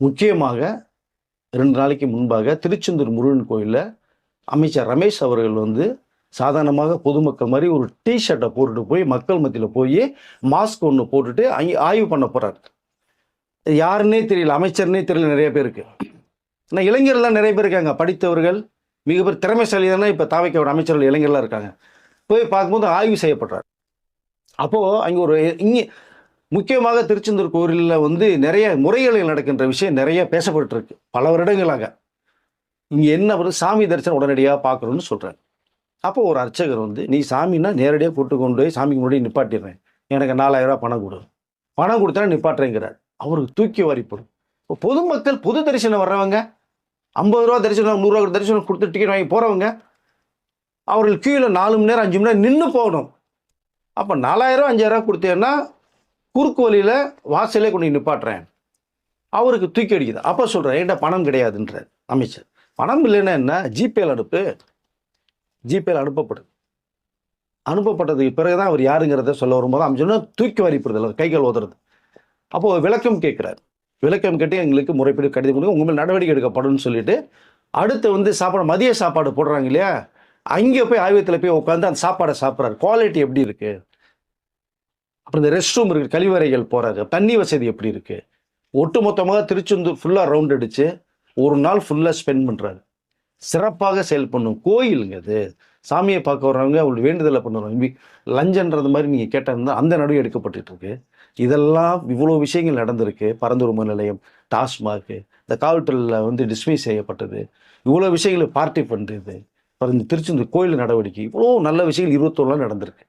முக்கியமாக 2 நாளைக்கு முன்பாக திருச்செந்தூர் முருகன் கோயிலில் அமைச்சர் ரமேஷ் அவர்கள் வந்து சாதாரணமாக பொதுமக்கள் மாதிரி ஒரு ஷர்ட்டை போட்டுட்டு போய் மக்கள் மத்தியில் போய் மாஸ்க் ஒன்று போட்டுட்டு ஆய்வு பண்ண போகிறார். யாருன்னே தெரியல, அமைச்சர்னே தெரியல நிறைய பேருக்கு. ஆனால் இளைஞர்கள்லாம் நிறைய பேர் இருக்காங்க, படித்தவர்கள், மிகப்பெரிய திறமைசாலி தானே இப்போ தாவைக்கோட அமைச்சர்கள் இளைஞர்கள்லாம் இருக்காங்க. போய் பார்க்கும்போது ஆய்வு செய்யப்படுறார். அப்போது அங்கே இங்கே முக்கியமாக திருச்செந்தூர் கோயிலில் வந்து நிறைய முறைகள் நடக்கின்ற விஷயம் நிறைய பேசப்பட்டுருக்கு பல வருடங்களாக. இங்கே என்ன வருது, சாமி தரிசனம் உடனடியாக பார்க்கணும்னு சொல்கிறார். அப்போ ஒரு அர்ச்சகர் வந்து, நீ சாமின்னா நேரடியாக கூட்டு கொண்டு போய் சாமிக்கு முன்னாடி நிப்பாட்டிடுறேன், எனக்கு 4000 ரூபா பணம் கொடு, பணம் கொடுத்தா நிப்பாட்டுறேங்கிறார். அவருக்கு தூக்கி வாரிப்படும். இப்போ பொதுமக்கள் பொது தரிசனம் வர்றவங்க 50 ரூபா தரிசனம் 100 ரூபா தரிசனம் கொடுத்து டிக்கெட் வாங்கி போகிறவங்க அவர்கள் கீழே 4 மணி நேரம் 5 மணி நேரம் நின்று போகணும். அப்போ 4000 5000 கொடுத்தேன்னா குறுக்கு வழியில் வாசலே கொண்டு நிப்பாட்டுறேன், அவருக்கு தூக்கி அடிக்குது. அப்போ சொல்கிறேன், என்கிட்ட பணம் கிடையாதுன்றார் அமைச்சர். பணம் இல்லைன்னா என்ன, ஜிபேயில் அனுப்பு. ஜிபேயில் அனுப்பப்பட்டதுக்கு பிறகு தான் அவர் யாருங்கிறத சொல்ல வரும்போது அமைச்சர்னா தூக்கி வாரிப்படுது, கைகள் ஓதுறது. அப்போது விளக்கம் கேட்குறாரு. விளக்கம் கேட்டு எங்களுக்கு முறைப்படி கடிதம் கொடுங்க, உங்கள் மேல் நடவடிக்கை எடுக்கப்படும் சொல்லிட்டு அடுத்து வந்து சாப்பாடு, மதிய சாப்பாடு போடுறாங்க இல்லையா, அங்கே போய் ஆய்வகத்தில் போய் உட்காந்து அந்த சாப்பாடை சாப்பிட்றாரு. குவாலிட்டி எப்படி இருக்குது, அப்புறம் இந்த ரெஸ்ட் ரூம் இருக்குது, கழிவறைகள் போகிறாரு, தண்ணி வசதி எப்படி இருக்குது, ஒட்டுமொத்தமாக திருச்செந்தூர் ஃபுல்லாக ரவுண்ட் அடித்து ஒரு நாள் ஃபுல்லாக ஸ்பெண்ட் பண்ணுறாரு. சிறப்பாக செயல் பண்ணும் கோயிலுங்க அது. சாமியை பார்க்க வர்றவங்க அவங்களுக்கு வேண்டுதலை பண்ணுவாங்க. லஞ்சன்றது மாதிரி நீங்கள் கேட்டால் அந்த நடவடிக்கை எடுக்கப்பட்டுருக்கு. இதெல்லாம் இவ்வளோ விஷயங்கள் நடந்திருக்கு. பரந்தூர் விமான நிலையம், டாஸ்மாக், இந்த காவல்துறையில் வந்து டிஸ்மிஸ் செய்யப்பட்டது, இவ்வளோ விஷயங்களை பார்ட்டி பண்ணுறது, அப்புறம் இந்த திருச்செந்தூர் கோயில் நடவடிக்கை, இவ்வளோ நல்ல விஷயங்கள் 21 நாள் நடந்திருக்கு.